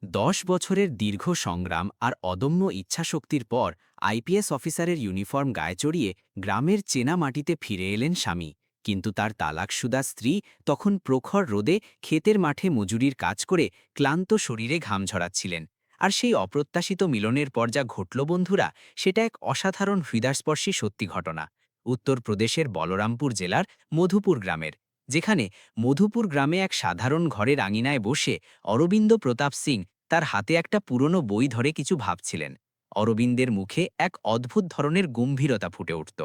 10 বছরের দীর্ঘ সংগ্রাম আর অদম্য ইচ্ছাশক্তির পর আইপিএস অফিসারের ইউনিফর্ম গায়ে চড়িয়ে গ্রামের চেনা মাটিতে ফিরে এলেন স্বামী। কিন্তু তার তালাকশুদা স্ত্রী তখন প্রখর রোদে ক্ষেতের মাঠে মজুরির কাজ করে ক্লান্ত শরীরে ঘাম ঝরাচ্ছিলেন। আর সেই অপ্রত্যাশিত মিলনের পর যা ঘটল বন্ধুরা, সেটা এক অসাধারণ হৃদয়স্পর্শী সত্যি ঘটনা। উত্তরপ্রদেশের বলরামপুর জেলার মধুপুর গ্রামের, যেখানে মধুপুর গ্রামে এক সাধারণ ঘরের আঙিনায় বসে অরবিন্দ প্রতাপ সিং তার হাতে একটা পুরনো বই ধরে কিছু ভাবছিলেন। অরবিন্দের মুখে এক অদ্ভুত ধরনের গম্ভীরতা ফুটে উঠত।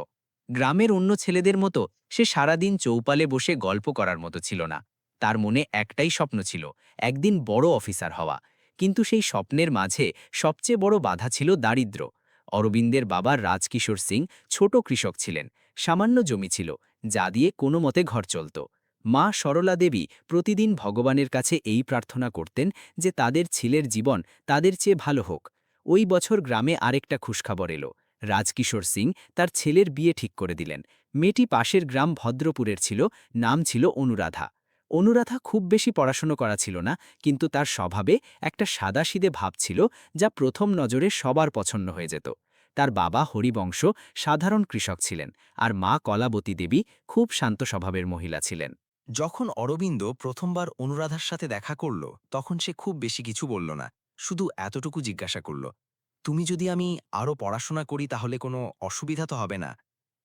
গ্রামের অন্য ছেলেদের মতো সে সারাদিন চৌপালে বসে গল্প করার মতো ছিল না। তার মনে একটাই স্বপ্ন ছিল, একদিন বড় অফিসার হওয়া। কিন্তু সেই স্বপ্নের মাঝে সবচেয়ে বড় বাধা ছিল দারিদ্র্য। অরবিন্দের বাবা রাজকিশোর সিং ছোট কৃষক ছিলেন। সামান্য জমি ছিল, যা দিয়ে কোনো মতে ঘর চলত। মা সরলা দেবী প্রতিদিন ভগবানের কাছে এই প্রার্থনা করতেন যে তাদের ছেলের জীবন তাদের চেয়ে ভালো হোক। ওই বছর গ্রামে আরেকটা খুশখবর এলো। রাজকিশোর সিং তার ছেলের বিয়ে ঠিক করে দিলেন। মেয়েটি পাশের গ্রাম ভদ্রপুরের ছিল, নাম ছিল অনুরাধা। অনুরাধা খুব বেশি পড়াশুনো করা ছিল না, কিন্তু তার স্বভাবে একটা সাদাসিধে ভাব ছিল, যা প্রথম নজরে সবার পছন্দ হয়ে যেত। তার বাবা হরিবংশ সাধারণ কৃষক ছিলেন, আর মা কলাবতী দেবী খুব শান্ত স্বভাবের মহিলা ছিলেন। যখন অরবিন্দ প্রথমবার অনুরাধার সাথে দেখা করল, তখন সে খুব বেশি কিছু বলল না। শুধু এতটুকু জিজ্ঞাসা করল, তুমি যদি আমি আরও পড়াশোনা করি তাহলে কোনো অসুবিধা তো হবে না?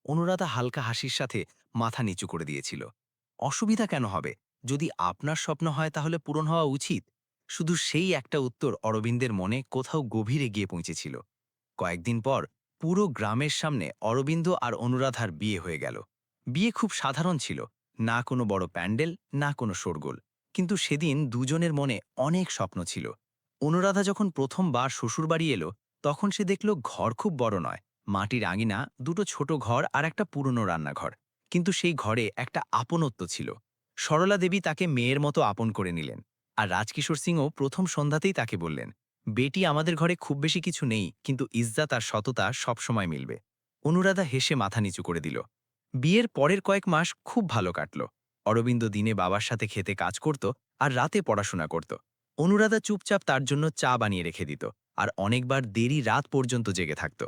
অনুরাধা হালকা হাসির সাথে মাথা নিচু করে দিয়েছিল। অসুবিধা কেন হবে? যদি আপনার স্বপ্ন হয় তাহলে পূরণ হওয়া উচিত। শুধু সেই একটা উত্তর অরবিন্দের মনে কোথাও গভীরে গিয়ে পৌঁছেছিল। কয়েকদিন পর পুরো গ্রামের সামনে অরবিন্দ আর অনুরাধার বিয়ে হয়ে গেল। বিয়ে খুব সাধারণ ছিল, না কোনো বড় প্যান্ডেল, না কোনো শোরগোল। কিন্তু সেদিন দুজনের মনে অনেক স্বপ্ন ছিল। অনুরাধা যখন প্রথমবার শ্বশুরবাড়ি এলো, তখন সে দেখল ঘর খুব বড় নয়, মাটির আঙিনা, দুটো ছোট ঘর আর একটা পুরনো রান্নাঘর। কিন্তু সেই ঘরে একটা আপনত্ব ছিল। সরলা দেবী তাকে মেয়ের মতো আপন করে নিলেন। আর রাজকিশোর সিংও প্রথম সন্ধ্যাতেই তাকে বললেন, বেটি, আমাদের ঘরে খুব বেশি কিছু নেই, কিন্তু ইজ্জাত আর সততা সবসময় মিলবে। অনুরাধা হেসে মাথা নিচু করে দিল। বিয়ের পরের কয়েক মাস খুব ভালো কাটল। অরবিন্দ দিনে বাবার সাথে খেতে কাজ করত, আর রাতে পড়াশোনা করত। অনুরাধা চুপচাপ তার জন্য চা বানিয়ে রেখে দিত, আর অনেকবার দেরি রাত পর্যন্ত জেগে থাকত।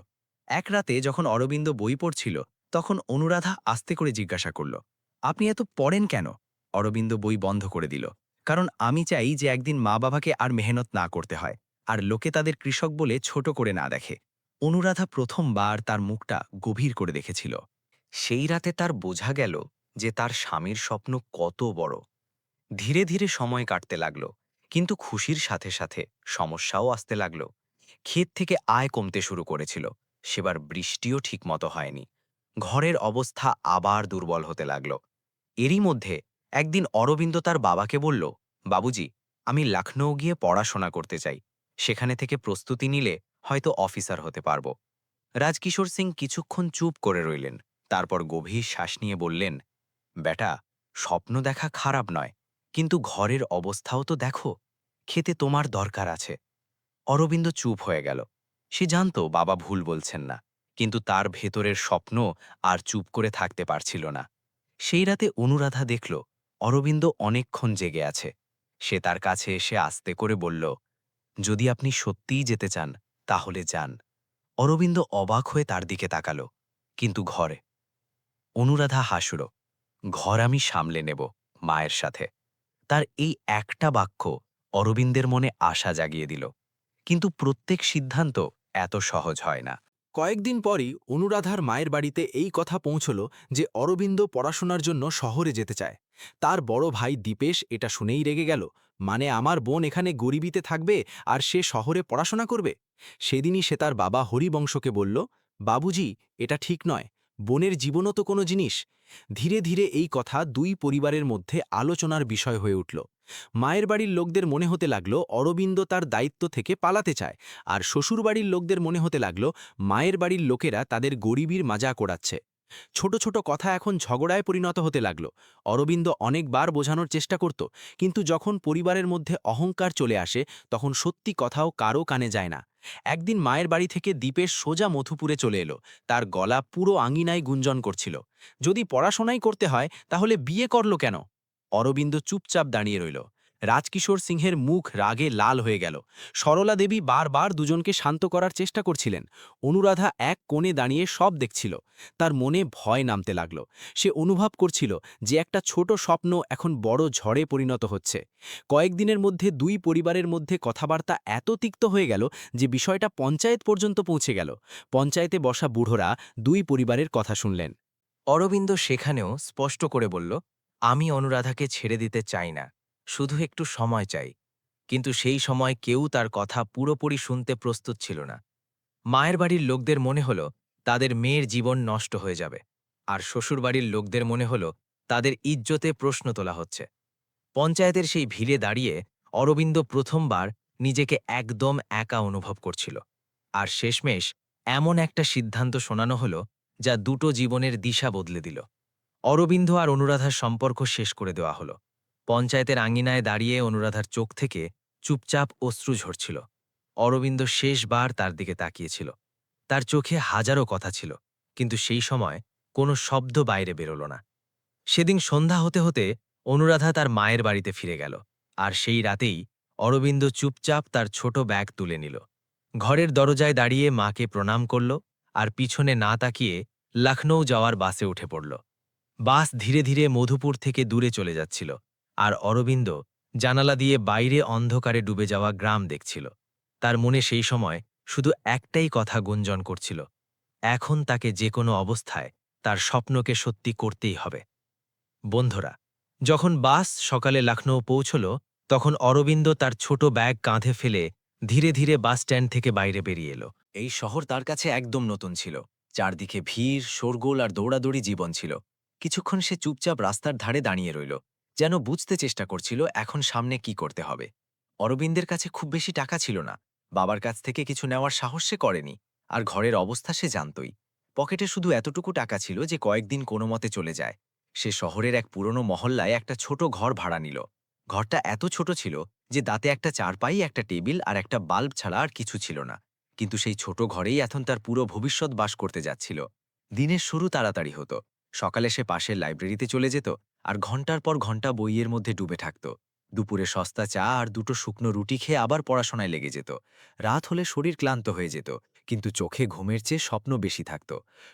এক রাতে যখন অরবিন্দ বই পড়ছিল, তখন অনুরাধা আস্তে করে জিজ্ঞাসা করল, আপনি এত পড়েন কেন? অরবিন্দ বই বন্ধ করে দিল। কারণ আমি চাই যে একদিন মা বাবাকে আর মেহনত না করতে হয়, আর লোকে তাদের কৃষক বলে ছোট করে না দেখে। অনুরাধা প্রথমবার তার মুখটা গভীর করে দেখেছিল। সেই রাতে তার বোঝা গেল যে তার স্বামীর স্বপ্ন কত বড়। ধীরে ধীরে সময় কাটতে লাগলো, কিন্তু খুশির সাথে সাথে সমস্যাও আসতে লাগলো। ক্ষেত থেকে আয় কমতে শুরু করেছিল। সেবার বৃষ্টিও ঠিকমতো হয়নি। ঘরের অবস্থা আবার দুর্বল হতে লাগলো। এরই মধ্যে একদিন অরবিন্দ তার বাবাকে বলল, বাবুজি, আমি লখনৌ গিয়ে পড়াশোনা করতে চাই। সেখানে থেকে প্রস্তুতি নিলে হয়তো অফিসার হতে পারবো। রাজকিশোর সিং কিছুক্ষণ চুপ করে রইলেন। তারপর গভীর শ্বাস নিয়ে বললেন, বেটা, স্বপ্ন দেখা খারাপ নয়, কিন্তু ঘরের অবস্থাও তো দেখো। খেতে তোমার দরকার আছে। অরবিন্দ চুপ হয়ে গেল। সে জানত বাবা ভুল বলছেন না, কিন্তু তার ভেতরের স্বপ্ন আর চুপ করে থাকতে পারছিল না। সেই রাতে অনুরাধা দেখল অরবিন্দ অনেকক্ষণ জেগে আছে। সে তার কাছে এসে আস্তে করে বলল, যদি আপনি সত্যিই যেতে চান তাহলে যান। অরবিন্দ অবাক হয়ে তার দিকে তাকালো। কিন্তু ঘরে? অনুরাধা হাসল। ঘর আমি সামলে নেব, মায়ের সাথে। তার এই একটা বাক্য অরবিন্দের মনে আশা জাগিয়ে দিল। কিন্তু প্রত্যেক সিদ্ধান্ত এত সহজ হয় না। কয়েকদিন পরই অনুরাধার মায়ের বাড়িতে এই কথা পৌঁছল যে অরবিন্দ পড়াশোনার জন্য শহরে যেতে চায়। তার বড় ভাই দীপেশ এটা শুনেই রেগে গেল। মানে আমার বোন এখানে গরিবিতে থাকবে আর সে শহরে পড়াশোনা করবে? সেদিনই সে তার বাবা হরিবংশকে বলল, বাবুজি, এটা ঠিক নয়। বোনের জীবনও তো কোনো জিনিস। ধীরে ধীরে এই কথা দুই পরিবারের মধ্যে আলোচনার বিষয় হয়ে উঠল। মায়ের বাড়ির লোকদের মনে হতে লাগলো অরবিন্দ তার দায়িত্ব থেকে পালাতে চায়, আর শ্বশুরবাড়ির লোকদের মনে হতে লাগলো মায়ের বাড়ির লোকেরা তাদের গরিবীর মজা ওড়াচ্ছে। ছোট ছোট কথা এখন ঝগড়ায় পরিণত হতে লাগলো। অরবিন্দ অনেকবার বোঝানোর চেষ্টা করত, কিন্তু যখন পরিবারের মধ্যে অহংকার চলে আসে, তখন সত্যি কথাও কারো কানে যায় না। একদিন মায়ের বাড়ি থেকে দীপেশ সোজা মধুপুরে চলে এলো। তার গলা পুরো আঙিনায় গুঞ্জন করছিল, যদি পড়াশোনাই করতে হয় তাহলে বিয়ে করল কেন? অরবিন্দ চুপচাপ দাঁড়িয়ে রইল। রাজকিশোর সিংহের মুখ রাগে লাল হয়ে গেল। সরলা দেবী বারবার দুজনকে শান্ত করার চেষ্টা করছিলেন। অনুরাধা এক কোণে দাঁড়িয়ে সব দেখছিল। তার মনে ভয় নামতে লাগল। সে অনুভব করছিল যে একটা ছোট স্বপ্ন এখন বড় ঝড়ে পরিণত হচ্ছে। কয়েকদিনের মধ্যে দুই পরিবারের মধ্যে কথাবার্তা এত তিক্ত হয়ে গেল যে বিষয়টা পঞ্চায়েত পর্যন্ত পৌঁছে গেল। পঞ্চায়েতে বসা বুড়োরা দুই পরিবারের কথা শুনলেন। অরবিন্দ সেখানেও স্পষ্ট করে বলল, আমি অনুরাধাকে ছেড়ে দিতে চাই না, শুধু একটু সময় চাই। কিন্তু সেই সময় কেউ তার কথা পুরোপুরি শুনতে প্রস্তুত ছিল না। মায়ের বাড়ির লোকদের মনে হলো তাদের মেয়ের জীবন নষ্ট হয়ে যাবে, আর শ্বশুরবাড়ির লোকদের মনে হলো তাদের ইজ্জতে প্রশ্ন তোলা হচ্ছে। পঞ্চায়েতের সেই ভিড়ে দাঁড়িয়ে অরবিন্দ প্রথমবার নিজেকে একদম একা অনুভব করছিল। আর শেষমেশ এমন একটা সিদ্ধান্ত শোনানো হলো যা দুটো জীবনের দিশা বদলে দিল। অরবিন্দ আর অনুরাধার সম্পর্ক শেষ করে দেওয়া হলো। পঞ্চায়েতের আঙিনায় দাঁড়িয়ে অনুরাধার চোখ থেকে চুপচাপ অশ্রু ঝরছিল। অরবিন্দ শেষবার তার দিকে তাকিয়েছিল। তার চোখে হাজারো কথা ছিল, কিন্তু সেই সময় কোনো শব্দ বাইরে বেরোল না। সেদিন সন্ধ্যা হতে হতে অনুরাধা তার মায়ের বাড়িতে ফিরে গেল। আর সেই রাতেই অরবিন্দ চুপচাপ তার ছোট ব্যাগ তুলে নিল, ঘরের দরজায় দাঁড়িয়ে মাকে প্রণাম করল, আর পিছনে না তাকিয়ে লখনৌ যাওয়ার বাসে উঠে পড়ল। বাস ধীরে ধীরে মধুপুর থেকে দূরে চলে যাচ্ছিল, আর অরবিন্দ জানালা দিয়ে বাইরে অন্ধকারে ডুবে যাওয়া গ্রাম দেখছিল। তার মনে সেই সময় শুধু একটাই কথা গুঞ্জন করছিল, এখন তাকে যে কোনো অবস্থায় তার স্বপ্নকে সত্যি করতেই হবে। বন্ধুরা, যখন বাস সকালে লখনৌ পৌঁছল, তখন অরবিন্দ তার ছোট ব্যাগ কাঁধে ফেলে ধীরে ধীরে বাস স্ট্যান্ড থেকে বাইরে বেরিয়ে এলো। এই শহর তার কাছে একদম নতুন ছিল। চারদিকে ভিড়, শোরগোল আর দৌড়াদৌড়ি জীবন ছিল। কিছুক্ষণ সে চুপচাপ রাস্তার ধারে দাঁড়িয়ে রইল, যেন বুঝতে চেষ্টা করছিল এখন সামনে কি করতে হবে। অরবিন্দের কাছে খুব বেশি টাকা ছিল না, বাবার কাছ থেকে কিছু নেওয়ার সাহস সে করেনি, আর ঘরের অবস্থা সে জানতই। পকেটে শুধু এতটুকু টাকা ছিল যে কয়েকদিন কোনো মতে চলে যায়। সে শহরের এক পুরনো মহল্লায় একটা ছোট ঘর ভাড়া নিল। ঘরটা এত ছোট ছিল যে তাতে একটা চারপাই, একটা টেবিল আর একটা বাল্ব ছাড়া আর কিছু ছিল না। কিন্তু সেই ছোট ঘরেই এখন তার পুরো ভবিষ্যৎ বাস করতে যাচ্ছিল। দিনের শুরু তাড়াতাড়ি হতো। সকালে সে পাশের লাইব্রেরিতে চলে যেত, আর ঘন্টার পর ঘন্টা বইয়ের মধ্যে ডুবে থাকত। দুপুরে সস্তা চা আর দুটো শুকনো রুটি খেয়ে আবার পড়াশোনায় লেগে যেত। রাত হলে শরীর ক্লান্ত হয়ে যেত, কিন্তু চোখে ঘুমের চেয়ে স্বপ্ন বেশি থাকত।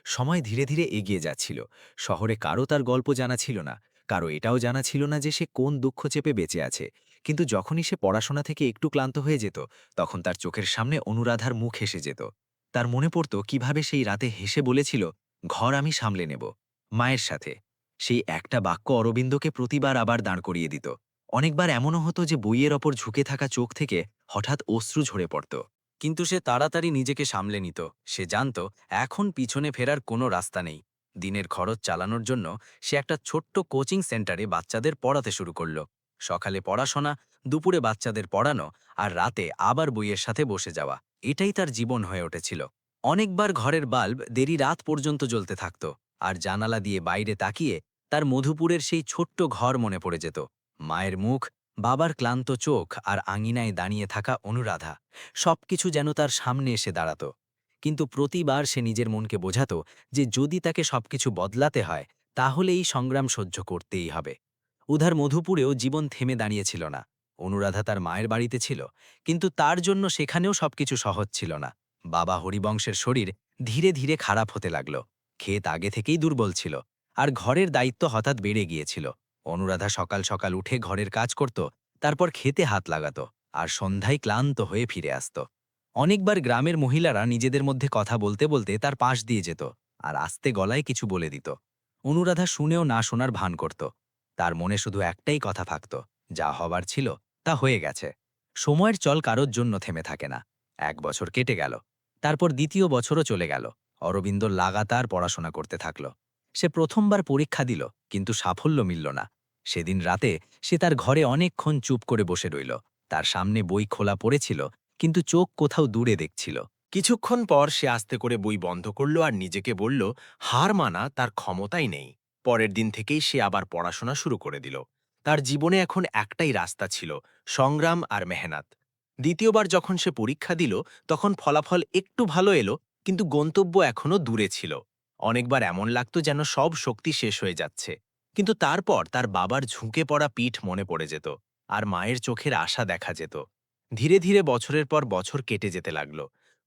সময় ধীরে ধীরে এগিয়ে যাচ্ছিল। শহরে কারো তার গল্প জানা ছিল না, কারো এটাও জানা ছিল না যে সে কোন দুঃখ চেপে বেঁচে আছে। কিন্তু যখনই সে পড়াশোনা থেকে একটু ক্লান্ত হয়ে যেত, তখন তার চোখের সামনে অনুরাধার মুখ হেসে যেত। তার মনে পড়ত কিভাবে সেই রাতে হেসে বলেছিল, ঘর আমি সামলে নেব, মায়ের সাথে। সেই একটা বাক্য অরবিন্দকে প্রতিবার আবার দাঁড় করিয়ে দিত। অনেকবার এমনও হতো যে বইয়ের ওপর ঝুঁকে থাকা চোখ থেকে হঠাৎ অশ্রু ঝরে পড়ত। কিন্তু সে তাড়াতাড়ি নিজেকে সামলে নিত। সে জানত এখন পিছনে ফেরার কোনো রাস্তা নেই। দিনের খরচ চালানোর জন্য সে একটা ছোট্ট কোচিং সেন্টারে বাচ্চাদের পড়াতে শুরু করল। সকালে পড়াশোনা, দুপুরে বাচ্চাদের পড়ানো, আর রাতে আবার বইয়ের সাথে বসে যাওয়া, এটাই তার জীবন হয়ে উঠেছিল। অনেকবার ঘরের বাল্ব দেরি রাত পর্যন্ত জ্বলতে থাকত, আর জানালা দিয়ে বাইরে তাকিয়ে তার মধুপুরের সেই ছোট্ট ঘর মনে পড়ে যেত। মায়ের মুখ, বাবার ক্লান্ত চোখ আর আঙিনায় দাঁড়িয়ে থাকা অনুরাধা, সবকিছু যেন তার সামনে এসে দাঁড়াত। কিন্তু প্রতিবার সে নিজের মনকে বোঝাত যে যদি তাকে সবকিছু বদলাতে হয়, তাহলে এই সংগ্রাম সহ্য করতেই হবে। উধার মধুপুরেও জীবন থেমে দাঁড়িয়েছিল না। অনুরাধা তার মায়ের বাড়িতে ছিল, কিন্তু তার জন্য সেখানেও সবকিছু সহজ ছিল না। বাবা হরিবংশের শরীর ধীরে ধীরে খারাপ হতে লাগল। ক্ষেত আগে থেকেই দুর্বল ছিল, আর ঘরের দায়িত্ব হঠাৎ বেড়ে গিয়েছিল। অনুরাধা সকাল সকাল উঠে ঘরের কাজ করত, তারপর খেতে হাত লাগাত, আর সন্ধ্যায় ক্লান্ত হয়ে ফিরে আসত। অনেকবার গ্রামের মহিলারা নিজেদের মধ্যে কথা বলতে বলতে তার পাশ দিয়ে যেত, আর আস্তে গলায় কিছু বলে দিত। অনুরাধা শুনেও না শোনার ভান করত। তার মনে শুধু একটাই কথা থাকত, যা হবার ছিল তা হয়ে গেছে। সময়ের চল কারোর জন্য থেমে থাকে না। 1 বছর কেটে গেল, তারপর দ্বিতীয় বছরও চলে গেল। অরবিন্দ লাগাতার পড়াশোনা করতে থাকল। সে প্রথমবার পরীক্ষা দিল, কিন্তু সাফল্য মিলল না। সেদিন রাতে সে তার ঘরে অনেকক্ষণ চুপ করে বসে রইল। তার সামনে বই খোলা পড়েছিল, কিন্তু চোখ কোথাও দূরে দেখছিল। কিছুক্ষণ পর সে আস্তে করে বই বন্ধ করল আর নিজেকে বলল, হার মানা তার ক্ষমতাই নেই। পরের দিন থেকেই সে আবার পড়াশোনা শুরু করে দিল। তার জীবনে এখন একটাই রাস্তা ছিল, সংগ্রাম আর মেহনত। দ্বিতীয়বার যখন সে পরীক্ষা দিল, তখন ফলাফল একটু ভালো এলো, কিন্তু গন্তব্য এখনো দূরে ছিল। অনেকবার এমন লাগতো যেন সব শক্তি শেষ হয়ে যাচ্ছে। কিন্তু তারপর তার বাবার ঝুঁকে পড়া পিঠ মনে পড়ে যেত। আর মায়ের চোখের আশা দেখা যেত। ধীরে ধীরে বছরের পর বছর কেটে যেতে লাগল।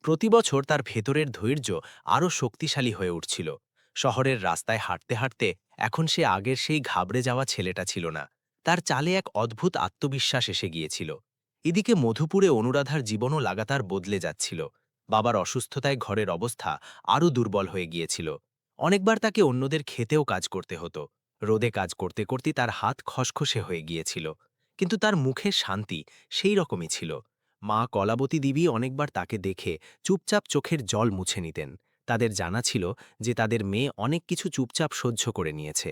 প্রতি বছর তার ভেতরের ধৈর্য আরও শক্তিশালী হয়ে উঠছিল। শহরের রাস্তায় হাঁটতে হাঁটতে এখন সে আগের সেই ঘাবড়ে যাওয়া ছেলেটা ছিল না। তার চালে এক অদ্ভুত আত্মবিশ্বাস এসে গিয়েছিল। এদিকে মধুপুরে অনুরাধার জীবনও লাগাতার বদলে যাচ্ছিল। বাবার অসুস্থতায় ঘরের অবস্থা আরও দুর্বল হয়ে গিয়েছিল। অনেকবার তাকে অন্যদের খেতেও কাজ করতে হতো। রোদে কাজ করতে করতে তার হাত খসখসে হয়ে গিয়েছিল। কিন্তু তার মুখে শান্তি সেই রকমই ছিল। মা কলাবতী দেবী অনেকবার তাকে দেখে চুপচাপ চোখের জল মুছে নিতেন। তাদের জানা ছিল যে তাদের মেয়ে অনেক কিছু চুপচাপ সহ্য করে নিয়েছে।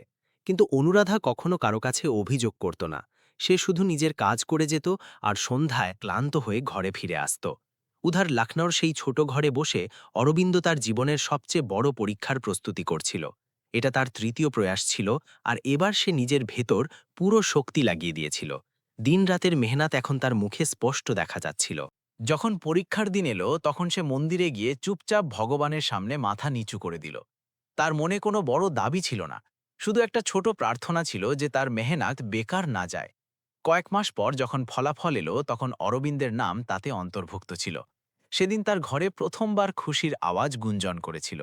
কিন্তু অনুরাধা কখনো কারো কাছে অভিযোগ করত না। সে শুধু নিজের কাজ করে যেত আর সন্ধ্যায় ক্লান্ত হয়ে ঘরে ফিরে আসত। উধার লখনৌর সেই ছোট ঘরে বসে অরবিন্দ তার জীবনের সবচেয়ে বড় পরীক্ষার প্রস্তুতি করছিল। এটা তার তৃতীয় প্রয়াস ছিল, আর এবার সে নিজের ভেতর পুরো শক্তি লাগিয়ে দিয়েছিল। দিনরাতের মেহনত এখন তার মুখে স্পষ্ট দেখা যাচ্ছিল। যখন পরীক্ষার দিন এলো তখন সে মন্দিরে গিয়ে চুপচাপ ভগবানের সামনে মাথা নিচু করে দিল। তার মনে কোনো বড় দাবি ছিল না, শুধু একটা ছোট প্রার্থনা ছিল যে তার মেহনত বেকার না যায়। কয়েক মাস পর যখন ফলাফল এলো তখন অরবিন্দের নাম তাতে অন্তর্ভুক্ত ছিল। সেদিন তার ঘরে প্রথমবার খুশির আওয়াজ গুঞ্জন করেছিল।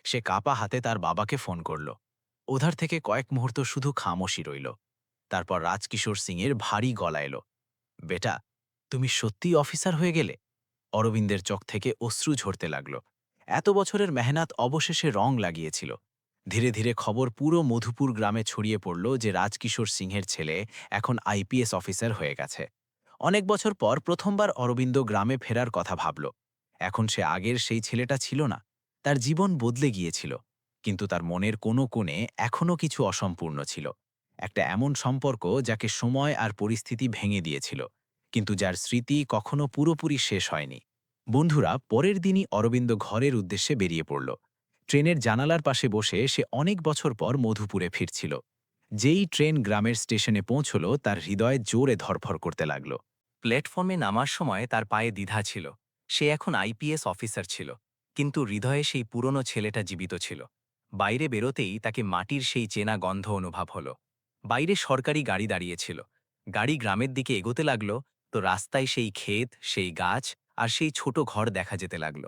সে কাপা হাতে তার বাবাকে ফোন করল। ওধার থেকে কয়েক মুহূর্ত শুধু খামোশি রইল। তারপর রাজকিশোর সিংয়ের ভারী গলা এলো, বেটা, তুমি সত্যিই অফিসার হয়ে গেলে? অরবিন্দের চোখ থেকে অশ্রু ঝরতে লাগল। এত বছরের মেহনত অবশেষে রং লাগিয়েছিল। ধীরে ধীরে খবর পুরো মধুপুর গ্রামে ছড়িয়ে পড়ল যে রাজকিশোর সিংহের ছেলে এখন আইপিএস অফিসার হয়ে গেছে। অনেক বছর পর প্রথমবার অরবিন্দ গ্রামে ফেরার কথা ভাবল। এখন সে আগের সেই ছেলেটা ছিল না। তার জীবন বদলে গিয়েছিল, কিন্তু তার মনের কোনো কোণে এখনও কিছু অসম্পূর্ণ ছিল। একটা এমন সম্পর্ক যাকে সময় আর পরিস্থিতি ভেঙে দিয়েছিল, কিন্তু যার স্মৃতি কখনো পুরোপুরি শেষ হয়নি। বন্ধুরা, পরের দিনই অরবিন্দ ঘরের উদ্দেশ্যে বেরিয়ে পড়ল। ট্রেনের জানালার পাশে বসে সে অনেক বছর পর মধুপুরে ফিরছিল। যেই ট্রেন গ্রামের স্টেশনে পৌঁছল তার হৃদয় জোরে ধরফর করতে লাগল। প্ল্যাটফর্মে নামার সময় তার পায়ে দ্বিধা ছিল। সে এখন আইপিএস অফিসার ছিল, কিন্তু হৃদয়ে সেই পুরনো ছেলেটা জীবিত ছিল। বাইরে বেরোতেই তাকে মাটির সেই চেনা গন্ধ অনুভব হলো। বাইরে সরকারি গাড়ি দাঁড়িয়েছিল। গাড়ি গ্রামের দিকে এগোতে লাগল, তো রাস্তায় সেই ক্ষেত, সেই গাছ আর সেই ছোট ঘর দেখা যেতে লাগল।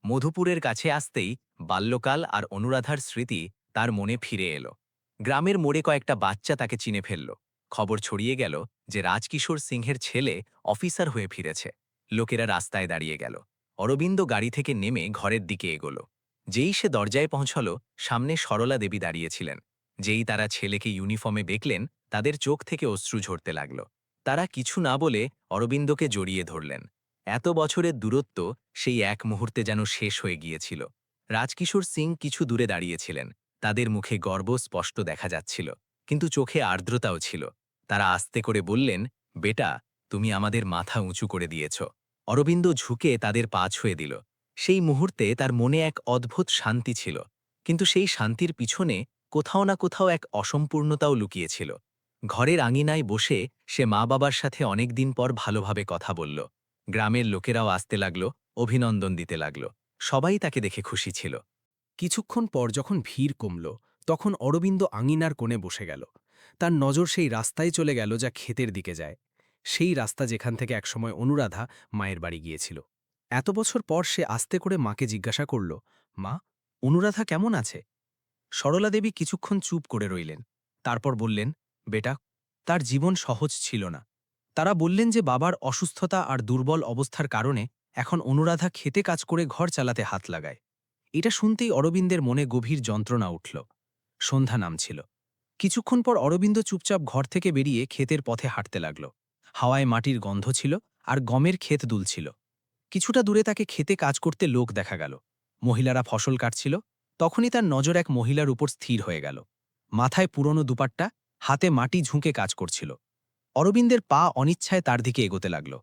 মধুপুরের কাছে আসতেই বাল্যকাল আর অনুরাধার স্মৃতি তার মনে ফিরে এলো। গ্রামের মোড়ে কয়েকটা বাচ্চা তাকে চিনে ফেলল। খবর ছড়িয়ে গেল যে রাজকিশোর সিংহের ছেলে অফিসার হয়ে ফিরেছে। লোকেরা রাস্তায় দাঁড়িয়ে গেল। অরবিন্দ গাড়ি থেকে নেমে ঘরের দিকে এগোল। যেই সে দরজায় পৌঁছল, সামনে সরলা দেবী দাঁড়িয়েছিলেন। যেই তারা ছেলেকে ইউনিফর্মে দেখলেন, তাদের চোখ থেকে অশ্রু ঝরতে লাগল। তারা কিছু না বলে অরবিন্দকে জড়িয়ে ধরলেন। এত বছরের দূরত্ব সেই এক মুহূর্তে যেন শেষ হয়ে গিয়েছিল। রাজকিশোর সিং কিছু দূরে দাঁড়িয়েছিলেন। তাদের মুখে গর্ব স্পষ্ট দেখা যাচ্ছিল, কিন্তু চোখে আর্দ্রতাও ছিল। তারা আস্তে করে বললেন, বেটা, তুমি আমাদের মাথা উঁচু করে দিয়েছ। অরবিন্দ ঝুঁকে তাদের পা ছুঁয়ে দিল। সেই মুহূর্তে তার মনে এক অদ্ভুত শান্তি ছিল, কিন্তু সেই শান্তির পিছনে কোথাও না কোথাও এক অসম্পূর্ণতাও লুকিয়েছিল। ঘরের আঙিনায় বসে সে মা বাবার সাথে অনেক দিন পর ভালোভাবে কথা বলল। গ্রামের লোকেরাও আসতে লাগল, অভিনন্দন দিতে লাগল। সবাই তাকে দেখে খুশি ছিল। কিছুক্ষণ পর যখন ভিড় কমল, তখন অরবিন্দ আঙিনার কোণে বসে গেল। তার নজর সেই রাস্তায় চলে গেল যা ক্ষেতের দিকে যায়। সেই রাস্তা যেখান থেকে একসময় অনুরাধা মায়ের বাড়ি গিয়েছিল। এত বছর পর সে আস্তে করে মাকে জিজ্ঞাসা করল, মা, অনুরাধা কেমন আছে? সরলা দেবী কিছুক্ষণ চুপ করে রইলেন। তারপর বললেন, বেটা, তার জীবন সহজ ছিল না। তারা বললেন যে বাবার অসুস্থতা আর দুর্বল অবস্থার কারণে এখন অনুরাধা খেতে কাজ করে ঘর চালাতে হাত লাগায়। এটা শুনতেই অরবিন্দের মনে গভীর যন্ত্রণা উঠল। সন্ধ্যা নামছিল। কিছুক্ষণ পর অরবিন্দ চুপচাপ ঘর থেকে বেরিয়ে ক্ষেতের পথে হাঁটতে লাগল। হাওয়ায় মাটির গন্ধ ছিল আর গমের ক্ষেত দুলছিল। কিছুটা দূরে তাকে খেতে কাজ করতে লোক দেখা গেল। মহিলারা ফসল কাটছিল। তখনই তার নজর এক মহিলার উপর স্থির হয়ে গেল। মাথায় পুরনো দুপাট্টা, হাতে মাটি ঝুঁকে কাজ করছিল। অরবিন্দের পা অনিচ্ছায় তার দিকে এগোতে লাগল।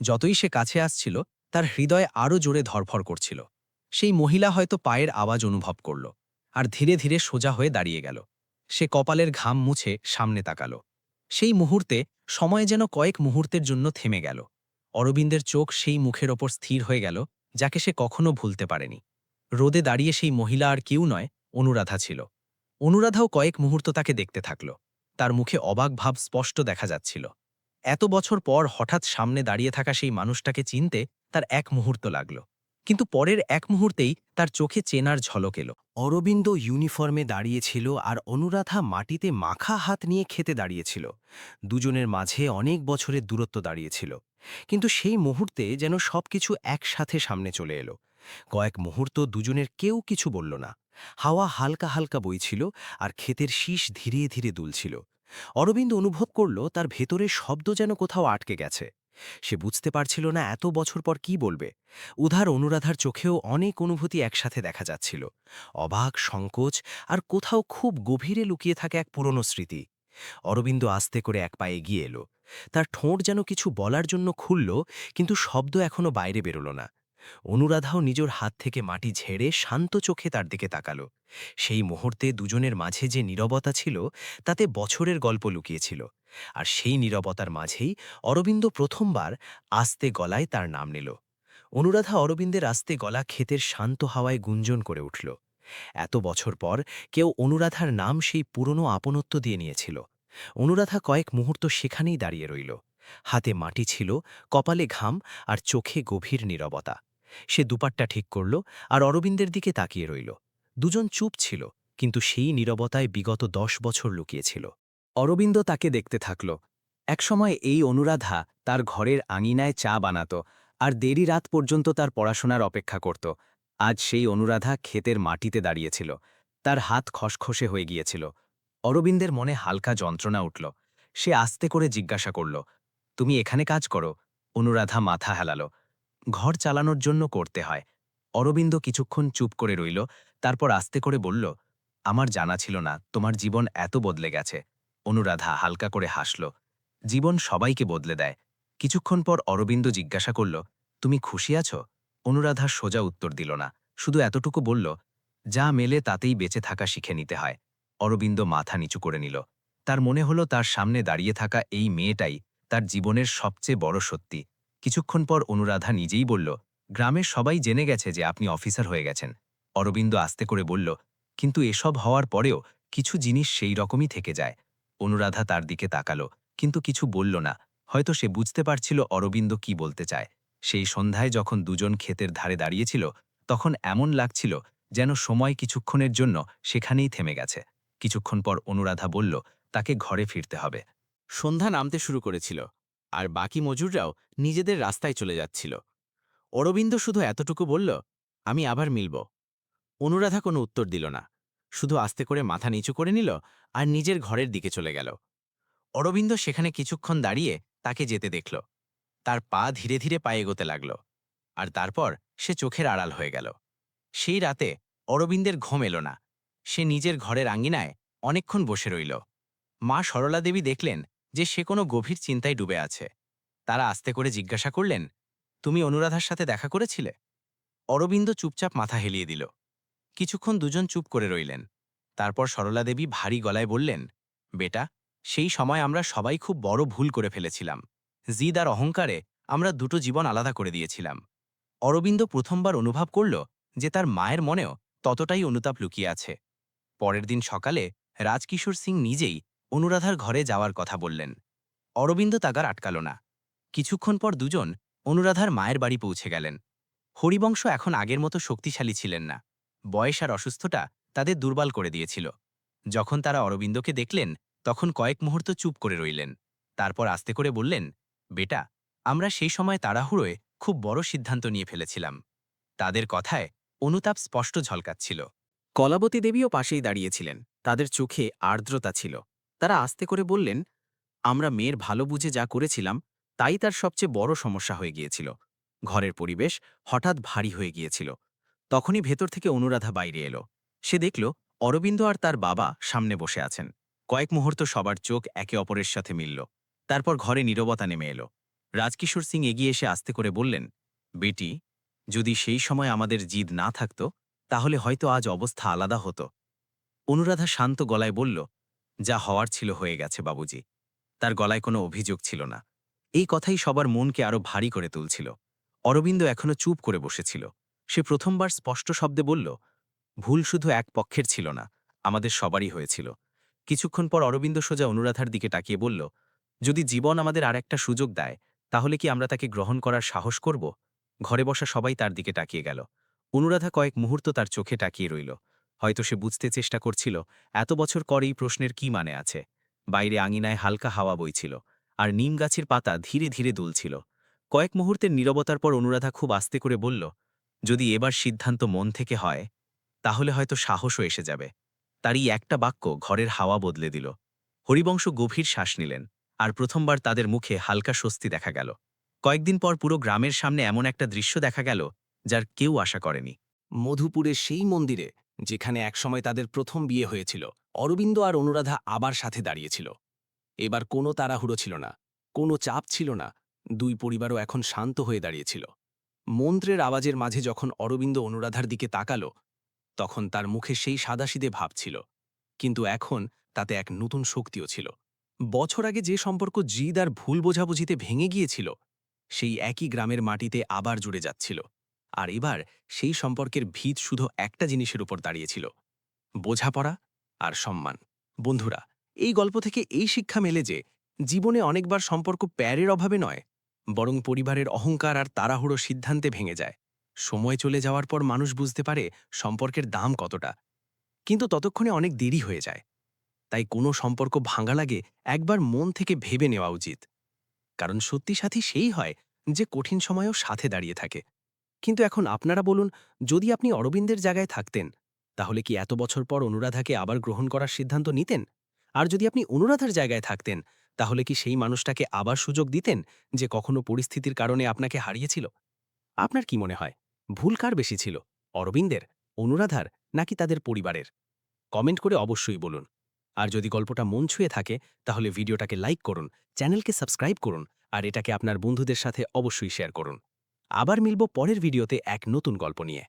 যতই সে কাছে আসছিল, তার হৃদয় আরও জোরে ধরফর করছিল। সেই মহিলা হয়তো পায়ের আওয়াজ অনুভব করল, আর ধীরে ধীরে সোজা হয়ে দাঁড়িয়ে গেল। সে কপালের ঘাম মুছে সামনে তাকাল। সেই মুহূর্তে সময় যেন কয়েক মুহূর্তের জন্য থেমে গেল। অরবিন্দের চোখ সেই মুখের ওপর স্থির হয়ে গেল, যাকে সে কখনো ভুলতে পারেনি। রোদে দাঁড়িয়ে সেই মহিলা আর কেউ নয়, অনুরাধা ছিল। অনুরাধাও কয়েক মুহূর্ত তাকে দেখতে থাকল। তার মুখে অবাক ভাব স্পষ্ট দেখা যাচ্ছিল। এত বছর পর হঠাৎ সামনে দাঁড়িয়ে থাকা সেই মানুষটাকে চিনতে তার এক মুহূর্ত লাগল, কিন্তু পরের এক মুহূর্তেই তার চোখে চেনার ঝলক এলো। অরবিন্দ ইউনিফর্মে দাঁড়িয়েছিল আর অনুরাধা মাটিতে মাখা হাত নিয়ে খেতে দাঁড়িয়েছিল। দুজনের মাঝে অনেক বছরের দূরত্ব দাঁড়িয়েছিল, কিন্তু সেই মুহূর্তে যেন সবকিছু একসাথে সামনে চলে এলো। কয়েক মুহূর্ত দুজনের কেউ কিছু বলল না। হাওয়া হালকা হালকা বইছিল আর ক্ষেতের শীষ ধীরে ধীরে দুলছিল। অরবিন্দ অনুভব করল তার ভেতরে শব্দ যেন কোথাও আটকে গেছে। সে বুঝতে পারছিল না এত বছর পর কি বলবে। উধার অনুরাধার চোখেও অনেক অনুভূতি একসাথে দেখা যাচ্ছিল, অবাক, সংকোচ আর কোথাও খুব গভীরে লুকিয়ে থাকে এক পুরনো স্মৃতি। অরবিন্দ আস্তে করে এক পা এগিয়ে এলো। তার ঠোঁট যেন কিছু বলার জন্য খুলল, কিন্তু শব্দ এখনো বাইরে বেরোল না। অনুরাধাও নিজের হাত থেকে মাটি ঝেড়ে শান্ত চোখে তার দিকে তাকালো। সেই মুহূর্তে দুজনের মাঝে যে নীরবতা ছিল, তাতে বছরের গল্প লুকিয়েছিল। আর সেই নীরবতার মাঝেই অরবিন্দ প্রথমবার আস্তে গলায় তার নাম নিল। অনুরাধা অরবিন্দের আস্তে গলা ক্ষেতের শান্ত হাওয়ায় গুঞ্জন করে উঠল। এত বছর পর কেউ অনুরাধার নাম সেই পুরনো আপনত্ব দিয়ে নিয়েছিল। অনুরাধা কয়েক মুহূর্ত সেখানেই দাঁড়িয়ে রইল। হাতে মাটি ছিল, কপালে ঘাম আর চোখে গভীর নীরবতা। সে দুপাট্টা ঠিক করল আর অরবিন্দের দিকে তাকিয়ে রইল। দুজন চুপ ছিল, কিন্তু সেই নীরবতায় বিগত 10 বছর লুকিয়েছিল। অরবিন্দ তাকে দেখতে থাকল। একসময় এই অনুরাধা তার ঘরের আঙিনায় চা বানাত আর দেরি রাত পর্যন্ত তার পড়াশোনার অপেক্ষা করত। আজ সেই অনুরাধা ক্ষেতের মাটিতে দাঁড়িয়েছিল। তার হাত খসখসে হয়ে গিয়েছিল। অরবিন্দের মনে হালকা যন্ত্রণা উঠল। সে আস্তে করে জিজ্ঞাসা করল, তুমি এখানে কাজ করো? অনুরাধা মাথা হেলাল। ঘর চালানোর জন্য করতে হয়। অরবিন্দ কিছুক্ষণ চুপ করে রইল, তারপর আস্তে করে বলল, আমার জানা ছিল না তোমার জীবন এত বদলে গেছে। অনুরাধা হালকা করে হাসল। জীবন সবাইকে বদলে দেয়। কিছুক্ষণ পর অরবিন্দ জিজ্ঞাসা করল, তুমি খুশি আছো? অনুরাধা সোজা উত্তর দিল না, শুধু এতটুকু বলল, যা মেলে তাতেই বেঁচে থাকা শিখে নিতে হয়। অরবিন্দ মাথা নিচু করে নিল। তার মনে হলো তার সামনে দাঁড়িয়ে থাকা এই মেয়েটাই তার জীবনের সবচেয়ে বড় সত্যি। কিছুক্ষণ পর অনুরাধা নিজেই বলল, গ্রামের সবাই জেনে গেছে যে আপনি অফিসার হয়ে গেছেন। অরবিন্দ আস্তে করে বলল, কিন্তু এসব হওয়ার পরেও কিছু জিনিস সেই রকমই থেকে যায়। অনুরাধা তার দিকে তাকালো, কিন্তু কিছু বলল না। হয়তো সে বুঝতে পারছিল অরবিন্দ কি বলতে চায়। সেই সন্ধ্যায় যখন দুজন ক্ষেতের ধারে দাঁড়িয়েছিল, তখন এমন লাগছিল যেন সময় কিছুক্ষণের জন্য সেখানেই থেমে গেছে। কিছুক্ষণ পর অনুরাধা বলল, তাকে ঘরে ফিরতে হবে। সন্ধ্যা নামতে শুরু করেছিল, আর বাকি মজুররাও নিজেদের রাস্তায় চলে যাচ্ছিল। অরবিন্দ শুধু এতটুকু বলল, আমি আবার মিলব। অনুরাধা কোনো উত্তর দিল না, শুধু আস্তে করে মাথা নিচু করে নিল আর নিজের ঘরের দিকে চলে গেল। অরবিন্দ সেখানে কিছুক্ষণ দাঁড়িয়ে তাকে যেতে দেখল। তার পা ধীরে ধীরে পায়ে এগোতে লাগল, আর তারপর সে চোখের আড়াল হয়ে গেল। সেই রাতে অরবিন্দের ঘুম এলো না। সে নিজের ঘরের আঙ্গিনায় অনেকক্ষণ বসে রইল। মা সরলা দেবী দেখলেন যে সে কোনো গভীর চিন্তায় ডুবে আছে। তারা আস্তে করে জিজ্ঞাসা করলেন, তুমি অনুরাধার সাথে দেখা করেছিলে? অরবিন্দ চুপচাপ মাথা হেলিয়ে দিল। কিছুক্ষণ দুজন চুপ করে রইলেন। তারপর সরলা দেবী ভারী গলায় বললেন, বেটা, সেই সময় আমরা সবাই খুব বড় ভুল করে ফেলেছিলাম। জিদ আর অহংকারে আমরা দুটো জীবন আলাদা করে দিয়েছিলাম। অরবিন্দ প্রথমবার অনুভব করল যে তার মায়ের মনেও ততটাই অনুতাপ লুকিয়ে আছে। পরের দিন সকালে রাজকিশোর সিং নিজেই অনুরাধার ঘরে যাওয়ার কথা বললেন। অরবিন্দ তাগার আটকাল না। কিছুক্ষণ পর দুজন অনুরাধার মায়ের বাড়ি পৌঁছে গেলেন। হরিবংশ এখন আগের মতো শক্তিশালী ছিলেন না। বয়স আর অসুস্থতা তাদের দুর্বল করে দিয়েছিল। যখন তারা অরবিন্দকে দেখলেন, তখন কয়েক মুহূর্ত চুপ করে রইলেন। তারপর আস্তে করে বললেন, বেটা, আমরা সেই সময় তাড়াহুড়োয় খুব বড় সিদ্ধান্ত নিয়ে ফেলেছিলাম। তাদের কথায় অনুতাপ স্পষ্ট ঝলকাচ্ছিল। কলাবতী দেবীও পাশেই দাঁড়িয়েছিলেন। তাদের চোখে আর্দ্রতা ছিল। তারা আস্তে করে বললেন, আমরা মেয়ের ভালো বুঝে যা করেছিলাম তাই তার সবচেয়ে বড় সমস্যা হয়ে গিয়েছিল। ঘরের পরিবেশ হঠাৎ ভারী হয়ে গিয়েছিল। তখনই ভেতর থেকে অনুরাধা বাইরে এলো। সে দেখল অরবিন্দ আর তার বাবা সামনে বসে আছেন। কয়েক মুহূর্ত সবার চোখ একে অপরের সাথে মিলল। তারপর ঘরে নীরবতা নেমে এলো। রাজকিশোর সিং এগিয়ে এসে আস্তে করে বললেন, বেটি, যদি সেই সময় আমাদের জিদ না থাকত, তাহলে হয়তো আজ অবস্থা আলাদা হতো। অনুরাধা শান্ত গলায় বলল, যা হওয়ার ছিল হয়ে গেছে বাবুজি। তার গলায় কোনো অভিযোগ ছিল না। এই কথাই সবার মনকে আরো ভারী করে তুলছিল। অরবিন্দ এখনো চুপ করে বসেছিল। সে প্রথমবার স্পষ্ট শব্দে বলল, ভুল শুধু এক পক্ষের ছিল না, আমাদের সবারই হয়েছিল। কিছুক্ষণ পর অরবিন্দ সোজা অনুরাধার দিকে তাকিয়ে বলল, যদি জীবন আমাদের আরেকটা সুযোগ দেয় তাহলে কি আমরা তাকে গ্রহণ করার সাহস করব? ঘরে বসা সবাই তার দিকে তাকিয়ে গেল। অনুরাধা কয়েক মুহূর্ত তার চোখে তাকিয়ে রইল। হয়তো সে বুঝতে চেষ্টা করছিল এত বছর পর এই প্রশ্নের কি মানে আছে। বাইরে আঙিনায় হালকা হাওয়া বইছিল, আর নিম গাছের পাতা ধীরে ধীরে দুলছিল। কয়েক মুহূর্তের নীরবতার পর অনুরাধা খুব আস্তে করে বলল, যদি এবার সিদ্ধান্ত মন থেকে হয় তাহলে হয়তো সাহসও এসে যাবে। তারই একটা বাক্য ঘরের হাওয়া বদলে দিল। হরিবংশ গভীর শ্বাস নিলেন, আর প্রথমবার তাদের মুখে হালকা স্বস্তি দেখা গেল। কয়েকদিন পর পুরো গ্রামের সামনে এমন একটা দৃশ্য দেখা গেল যার কেউ আশা করেনি। মধুপুরের সেই মন্দিরে, যেখানে একসময় তাদের প্রথম বিয়ে হয়েছিল, অরবিন্দ আর অনুরাধা আবার সাথে দাঁড়িয়েছিল। এবার কোনো তাড়াহুড়ো ছিল না, কোনো চাপ ছিল না। দুই পরিবারও এখন শান্ত হয়ে দাঁড়িয়েছিল। মন্ত্রের আওয়াজের মাঝে যখন অরবিন্দ অনুরাধার দিকে তাকালো, তখন তার মুখে সেই সাদাসিধে ভাব ছিল, কিন্তু এখন তাতে এক নতুন শক্তিও ছিল। বছর আগে যে সম্পর্ক জিদ আর ভুল বোঝাবুঝিতে ভেঙে গিয়েছিল, সেই একই গ্রামের মাটিতে আবার জুড়ে যাচ্ছিল। আর এবার সেই সম্পর্কের ভিত শুধু একটা জিনিসের উপর দাঁড়িয়েছিল: বোঝাপড়া আর সম্মান। বন্ধুরা, এই গল্প থেকে এই শিক্ষা মেলে যে জীবনে অনেকবার সম্পর্ক প্যারের অভাবে নয়, বরং পরিবারের অহংকার আর তাড়াহুড়ো সিদ্ধান্তে ভেঙে যায়। সময় চলে যাওয়ার পর মানুষ বুঝতে পারে সম্পর্কের দাম কতটা, কিন্তু ততক্ষণে অনেক দেরি হয়ে যায়। তাই কোনো সম্পর্ক ভাঙা লাগে একবার মন থেকে ভেবে নেওয়া উচিত, কারণ সত্যি সাথী সেই হয় যে কঠিন সময়েও সাথে দাঁড়িয়ে থাকে। কিন্তু এখন আপনারা বলুন, যদি আপনি অরবিন্দের জায়গায় থাকতেন, তাহলে কি এত বছর পর অনুরাধাকে আবার গ্রহণ করার সিদ্ধান্ত নিতেন? আর যদি আপনি অনুরাধার জায়গায় থাকতেন, তাহলে কি সেই মানুষটাকে আবার সুযোগ দিতেন যে কখনো পরিস্থিতির কারণে আপনাকে হারিয়েছিল? আপনার কি মনে হয়, ভুল কার বেশি ছিল, অরবিন্দের, অনুরাধার, নাকি তাদের পরিবারের? কমেন্ট করে অবশ্যই বলুন। আর যদি গল্পটা মন ছুঁয়ে থাকে তাহলে ভিডিওটাকে লাইক করুন, চ্যানেলকে সাবস্ক্রাইব করুন, আর এটাকে আপনার বন্ধুদের সাথে অবশ্যই শেয়ার করুন। আবার মিলব পরের ভিডিওতে এক নতুন গল্প নিয়ে।